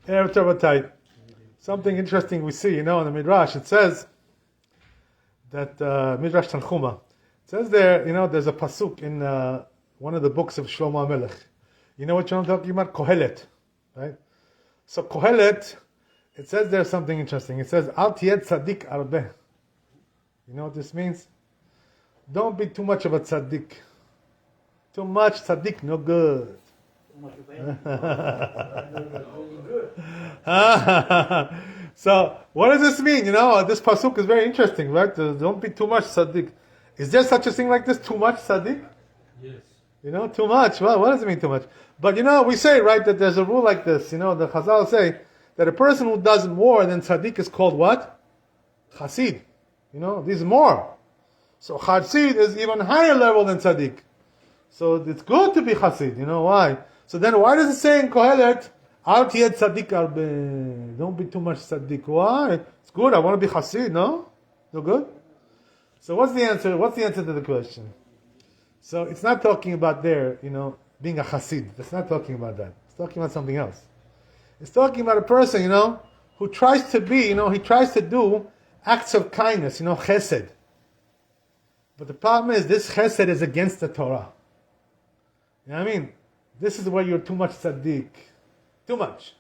Erev Tov. Something interesting we see, in the Midrash. It says that Midrash Tanchuma. It says there, there's a pasuk in one of the books of Shlomo HaMelech. You know what I'm talking about? Kohelet, right? So Kohelet, it says there's something interesting. It says Al tiyed tzaddik arbeh. You know what this means? Don't be too much of a tzaddik. Too much tzaddik, no good. So what does this mean? This pasuk is very interesting, right? Don't be too much tzaddik. Is there such a thing like this? Too much tzaddik? Yes. Too much. Well, what does it mean too much? But we say, right, that there's a rule like this. The Chazal say that a person who does more than tzaddik is called what? Chasid. This is more. So Chasid is even higher level than tzaddik. So it's good to be Chasid. Why? So then why does it say in Kohelet, Al tiyed tzaddik arbe? Don't be too much tzaddik. Why? It's good. I want to be Chasid, no? No good? So what's the answer? What's the answer to the question? So it's not talking about there, being a Chasid. It's not talking about that. It's talking about something else. It's talking about a person, who tries to be, he tries to do acts of kindness, chesed. But the problem is, this chesed is against the Torah. You know what I mean? This is where you're too much tzaddik. Too much.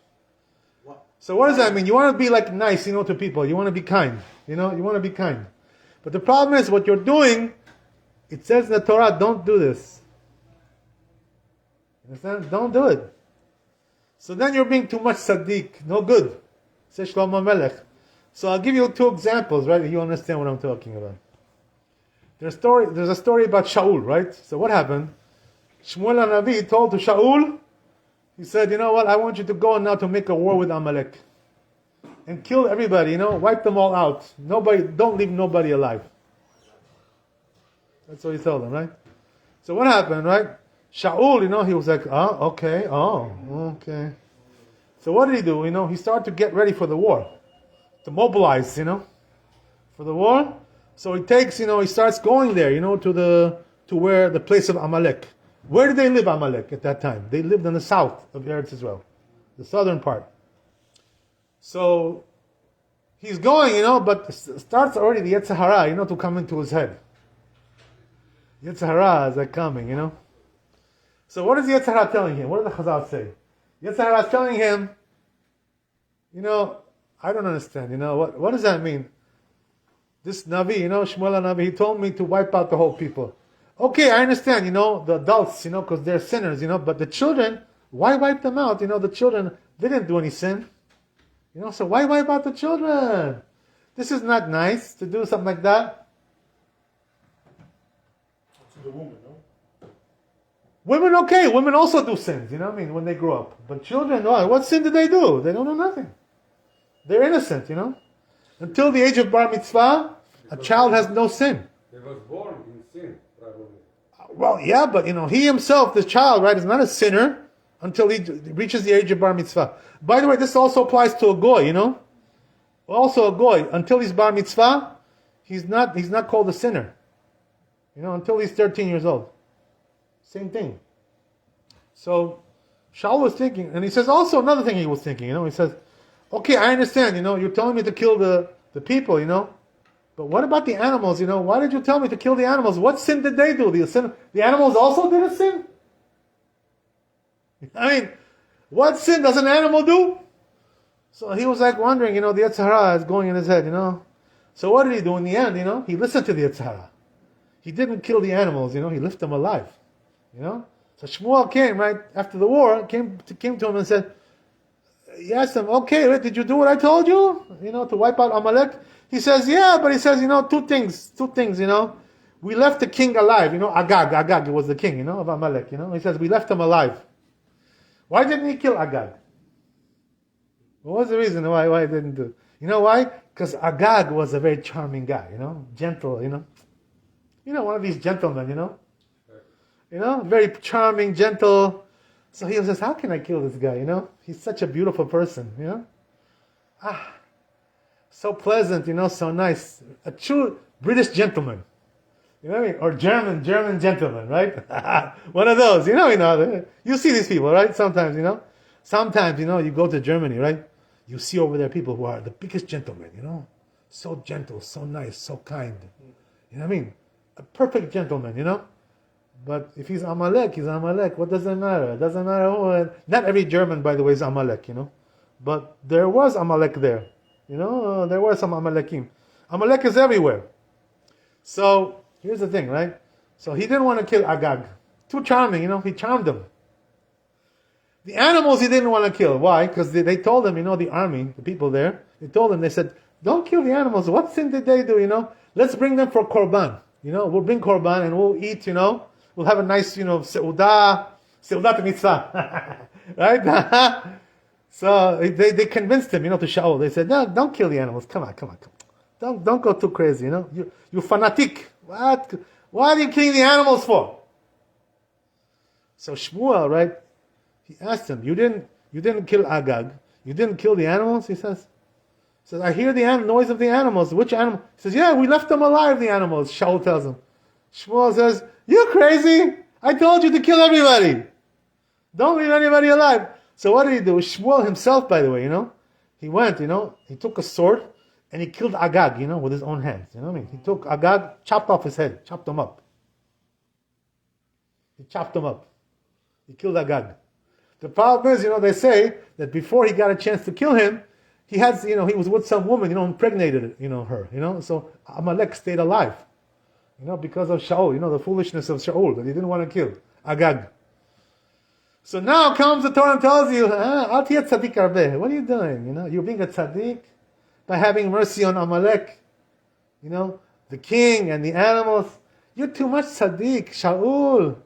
What? So what does that mean? You want to be nice, to people. You want to be kind. You want to be kind. But the problem is, what you're doing, it says in the Torah, don't do this. You understand? Don't do it. So then you're being too much tzaddik. No good. Says Shlomo Melech. So I'll give you two examples, right? You understand what I'm talking about. There's a story about Shaul, right? So what happened? Shmuel HaNavi told to Shaul, he said, you know what, I want you to go now to make a war with Amalek. And kill everybody, wipe them all out. Don't leave nobody alive. That's what he told them, right? So what happened, right? Shaul, he was like, okay. So what did he do? He started to get ready for the war. To mobilize, for the war. So he takes, he starts going there, to where the place of Amalek. Where did they live, Amalek, at that time? They lived in the south of Eretz Israel, the southern part. So he's going, but starts already the Yetzer Hara, to come into his head. Yetzer Hara is coming, So what is the Yetzer Hara telling him? What does the Chazal say? Yetzer Hara is telling him, I don't understand, what does that mean? This Navi, Shmuel HaNavi, he told me to wipe out the whole people. Okay, I understand, the adults, because they're sinners, but the children, why wipe them out? The children, they didn't do any sin. So why wipe out the children? This is not nice to do something like that. To the woman, no? Women, okay, women also do sins, when they grow up. But children, what sin did they do? They don't do nothing. They're innocent, Until the age of bar mitzvah, a child has no sin. He was born in sin, probably. Well, yeah, but he himself, the child, right, is not a sinner until he reaches the age of bar mitzvah. By the way, this also applies to a goy, Also a goy, until he's bar mitzvah, he's not called a sinner. Until he's 13 years old. Same thing. So Shaul was thinking, and he says also another thing he was thinking, he says, okay, I understand, you're telling me to kill the people, but what about the animals, Why did you tell me to kill the animals? What sin did they do? The animals also did a sin? What sin does an animal do? So he was wondering, the Yetzer Hara is going in his head, So what did he do in the end, He listened to the Yetzer Hara. He didn't kill the animals, He left them alive, So Shmuel came, right, after the war, came to him and said, he asked him, okay, did you do what I told you? To wipe out Amalek? He says, yeah, but he says, two things, We left the king alive, Agag was the king, of Amalek, He says, we left him alive. Why didn't he kill Agag? What was the reason why he didn't do it? You know why? Because Agag was a very charming guy, gentle, one of these gentlemen, very charming, gentle. So he says, how can I kill this guy, He's such a beautiful person, So pleasant, so nice. A true British gentleman. You know what I mean? Or German gentleman, right? One of those, you see these people, right? Sometimes, Sometimes, you go to Germany, right? You see over there people who are the biggest gentlemen, so gentle, so nice, so kind. You know what I mean? A perfect gentleman, But if he's Amalek, he's Amalek. What does it matter? It doesn't matter who. Not every German, by the way, is Amalek, But there was Amalek there. There were some Amalekim. Amalek is everywhere. So, here's the thing, right? So he didn't want to kill Agag. Too charming, he charmed them. The animals he didn't want to kill. Why? Because they told him, the army, the people there, they said, don't kill the animals. What sin did they do, Let's bring them for Korban. We'll bring Korban and we'll eat, We'll have a nice, seudah mitzvah. Right? So they convinced him, to Shaul. They said, no, don't kill the animals. Come on. Don't go too crazy, You fanatic. What are you killing the animals for? So Shmuel, right? He asked him, you didn't kill Agag. You didn't kill the animals? He says, I hear the noise of the animals. Which animal? He says, yeah, we left them alive, the animals. Shaul tells him. Shmuel says, you crazy? I told you to kill everybody. Don't leave anybody alive. So what did he do? Shmuel himself, by the way, he went, he took a sword and he killed Agag, with his own hands. You know what I mean? He took Agag, chopped off his head, chopped him up. He chopped him up. He killed Agag. The problem is, they say that before he got a chance to kill him, he had, he was with some woman, impregnated, her, so Amalek stayed alive, because of Shaul, the foolishness of Shaul, that he didn't want to kill Agag. So now comes the Torah and tells you, Al tiyeh tzaddik arbeh. What are you doing? You're being a tzaddik by having mercy on Amalek, the king and the animals. You're too much tzaddik, Shaul.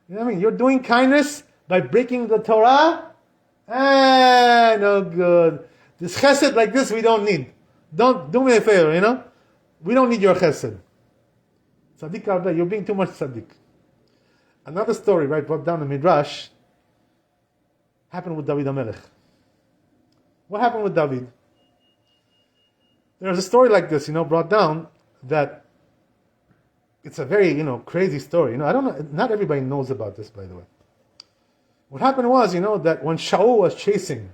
You know what I mean? You're doing kindness by breaking the Torah? No good. This chesed like this we don't need. Don't do me a favor, We don't need your chesed. Tzaddik arbeh, you're being too much tzaddik. Another story, right, brought down in Midrash, happened with David HaMelech. What happened with David? There's a story like this, brought down, that it's a very, crazy story. I don't know, not everybody knows about this, by the way. What happened was, that when Shaul was chasing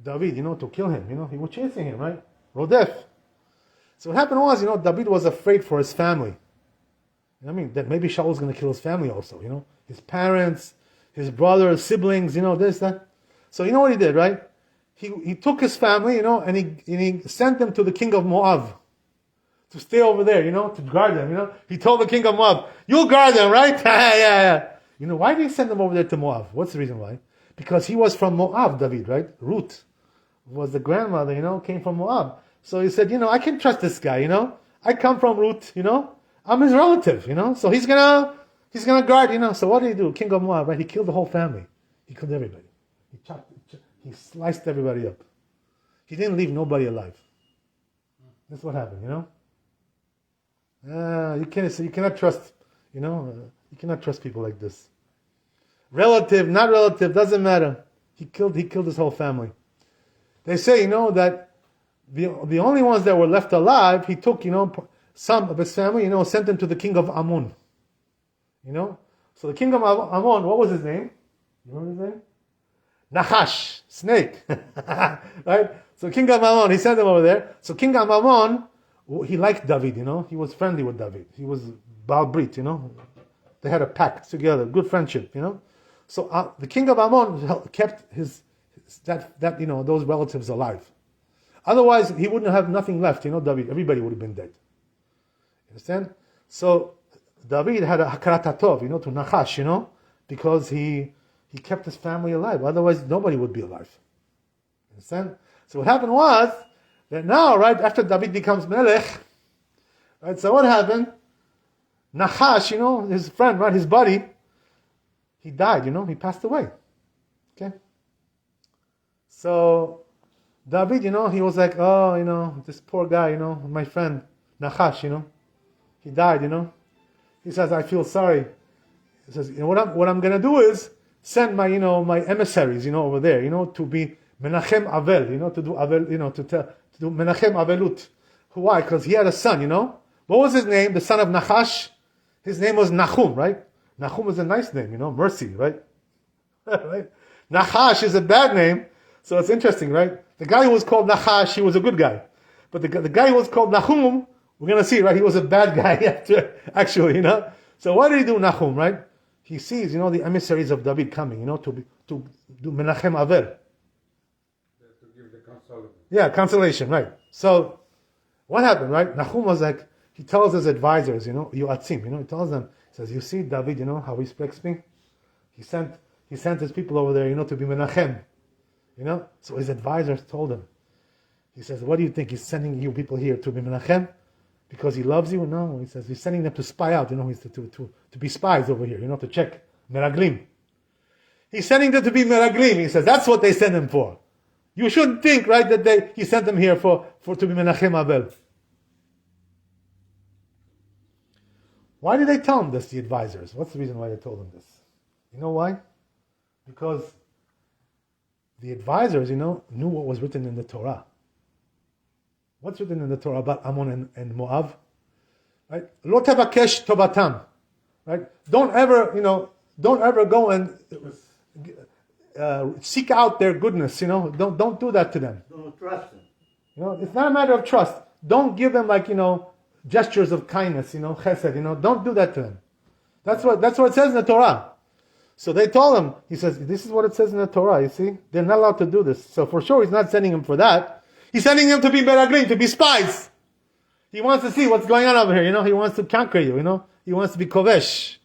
David, to kill him, he was chasing him, right? Rodef. So what happened was, David was afraid for his family. That maybe Shaul was going to kill his family also, his parents, his brothers, siblings, this, that. So you know what he did, right? He took his family, and he sent them to the king of Moab to stay over there, to guard them, He told the king of Moab, you'll guard them, right? yeah. Why did he send them over there to Moab? What's the reason why? Because he was from Moab, David, right? Ruth was the grandmother, came from Moab. So he said, I can trust this guy, I come from Ruth, I'm his relative, so he's gonna guard, So what did he do? King of Moab, right? He killed the whole family. He killed everybody. He sliced everybody up. He didn't leave nobody alive. That's what happened, you cannot trust, you cannot trust people like this. Relative, not relative, doesn't matter. He killed his whole family. They say, that the only ones that were left alive, he took, some of his family, sent them to the king of Ammon. So the king of Ammon, what was his name? You remember his name? Nachash, snake. Right? So king of Ammon, he sent them over there. So king of Ammon, he liked David, He was friendly with David. He was Baal Brit, They had a pact together, good friendship, So the king of Ammon kept those relatives alive. Otherwise, he wouldn't have nothing left, David. Everybody would have been dead. You understand? So David had a hakarat hatov, to Nachash, because he kept his family alive. Otherwise, nobody would be alive. You understand? So what happened was that now, right after David becomes Melech, right? So what happened? Nachash, his friend, right, his buddy, he died. He passed away. Okay. So David, he was like, oh, this poor guy, my friend Nachash, he died. He says, I feel sorry. He says, what I'm gonna do is send my, my emissaries, over there, to be Menachem Avel, to do Avel, to do Menachem Avelut. Why? Because he had a son, What was his name? The son of Nachash? His name was Nachum, right? Nachum is a nice name, mercy, right? Right? Nachash is a bad name, so it's interesting, right? The guy who was called Nachash, he was a good guy. But the guy who was called Nahum, we're going to see, right? He was a bad guy after, actually, So what did he do, Nahum, right? He sees, the emissaries of David coming, to do Menachem Aver. To give the consolation. Yeah, consolation, right. So what happened, right? Nahum was like, he tells his advisors, Yuatzim, he tells them, he says, you see David, how he speaks me? He sent his people over there, to be Menachem. So his advisors told him. He says, what do you think? He's sending you people here to be Menachem? Because he loves you? No, he says, he's sending them to spy out, he's to be spies over here, to check. Meraglim. He's sending them to be Meraglim. He says, that's what they send him for. You shouldn't think, right, that he sent them here for to be Menachem Abel. Why did they tell him this, the advisors? What's the reason why they told him this? You know why? Because the advisors, knew what was written in the Torah. What's written in the Torah about Ammon and Moab? Right? Lo tevakesh tovatam. Right? Don't ever go and seek out their goodness. Don't do that to them. Don't trust them. It's not a matter of trust. Don't give them gestures of kindness. Chesed. Don't do that to them. That's what it says in the Torah. So they told him. He says, this is what it says in the Torah. You see, they're not allowed to do this. So for sure, he's not sending him for that. He's sending them to be Beraglim, to be spies. He wants to see what's going on over here, He wants to conquer you, He wants to be Kovesh.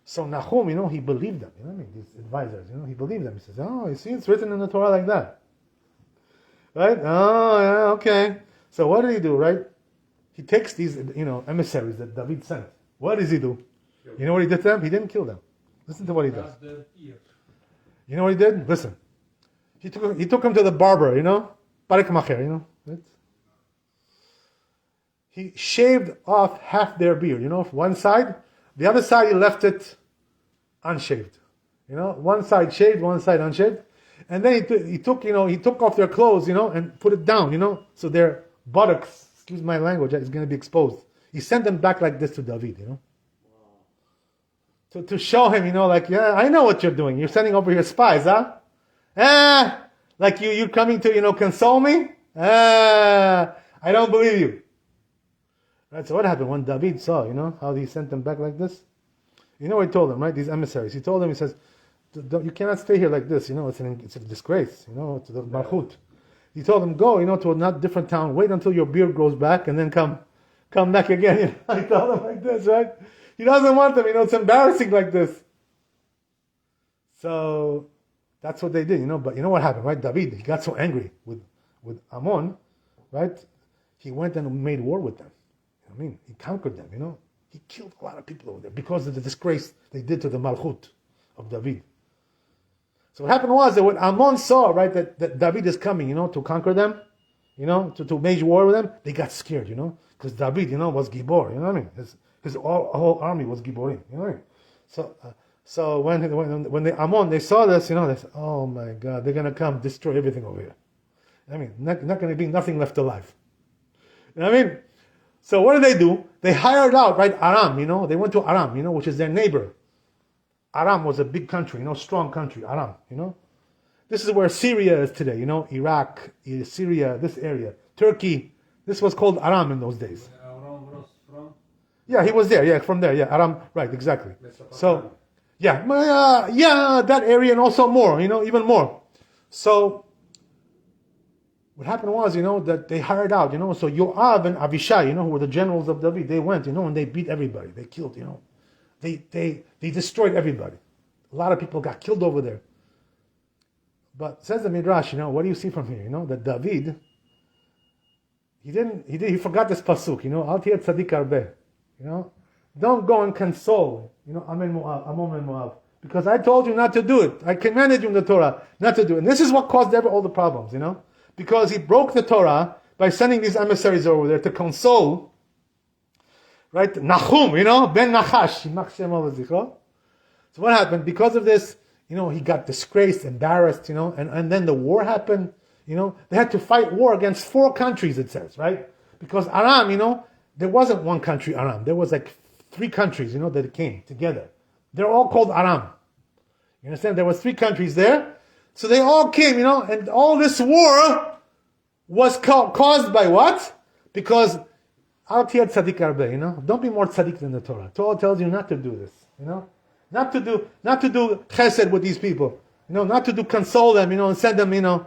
So Nahum, he believed them, these advisors, he believed them. He says, oh, you see, it's written in the Torah like that. Right? Oh, yeah, okay. So what did he do, right? He takes these, emissaries that David sent. What does he do? You know what he did to them? He didn't kill them. Listen to what he does. You know what he did? Listen. He took him to the barber, Parikmacher, right? He shaved off half their beard, one side. The other side, he left it unshaved. One side shaved, one side unshaved. And then he took off their clothes, and put it down, so their buttocks, excuse my language, is going to be exposed. He sent them back like this to David, To show him, yeah, I know what you're doing. You're sending over your spies, huh? Like you're coming to, console me? I don't believe you. Right, so what happened when David saw, how he sent them back like this? You know what he told them, right? These emissaries. He told them, he says, you cannot stay here like this, it's a disgrace, to the Malchut. He told them, go, to a different town, wait until your beard grows back, and then come back again. He told them like this, right? He doesn't want them, it's embarrassing like this. So that's what they did, But you know what happened, right? David, he got so angry with Ammon, right? He went and made war with them. He conquered them, He killed a lot of people over there because of the disgrace they did to the Malchut of David. So what happened was that when Ammon saw, right, that David is coming, to conquer them, to wage war with them, they got scared, because David, was Gibor, His whole army was Giborim, So when the Ammon, they saw this, they said, oh my God, they're going to come destroy everything over here. Not going to be nothing left alive. So what did they do? They hired out, right, Aram, they went to Aram, which is their neighbor. Aram was a big country, strong country, Aram, This is where Syria is today, Iraq, Syria, this area. Turkey, this was called Aram in those days. Aram was from? Yeah, he was there, from there, Aram, right, exactly. So, that area and also more, even more. So, what happened was, that they hired out, so Yoav and Avishai, who were the generals of David, they went, and they beat everybody. They killed, They destroyed everybody. A lot of people got killed over there. But says the Midrash, what do you see from here? That David, he forgot this pasuk, Al tiyeh tzadik arbeh. Don't go and console, Ammon and Moab. Because I told you not to do it. I commanded you in the Torah not to do it. And this is what caused all the problems, Because he broke the Torah by sending these emissaries over there to console, right? Nahum, Ben Nachash. So what happened? Because of this, he got disgraced, embarrassed, and then the war happened, They had to fight war against 4 countries, it says, right? Because Aram, there wasn't one country, Aram. There was like 3 countries, that came together. They're all called Aram. You understand? There was 3 countries there. So they all came, and all this war was caused by what? Because Al tiyad tzaddik arbe, don't be more tzaddik than the Torah. Torah tells you not to do this, not to do chesed with these people, not to console them, and send them,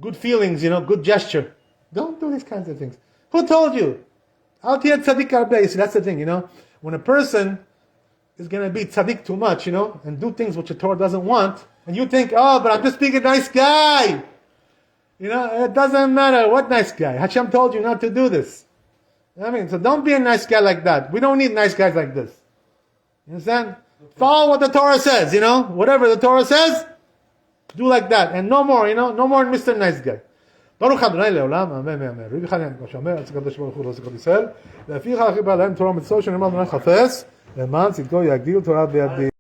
good feelings, good gesture. Don't do these kinds of things. Who told you? Al tiyad tzaddik arbe. See, that's the thing, when a person is going to be tzaddik too much, and do things which the Torah doesn't want, and you think, oh, but I'm just being a nice guy. It doesn't matter what nice guy. Hashem told you not to do this. So don't be a nice guy like that. We don't need nice guys like this. You understand? Follow what the Torah says, Whatever the Torah says, do like that. And no more, no more Mr. Nice Guy. ברוך ה' לעולם, אמן ואמן. רבי חנין, כמו שאומר, הצגת הקדוש ברוך הוא לעשות ישראל, לפיכך הכי בא להם תורה ומצוות שנאמר חפש, למען צדקו יגדיל תורה בידי.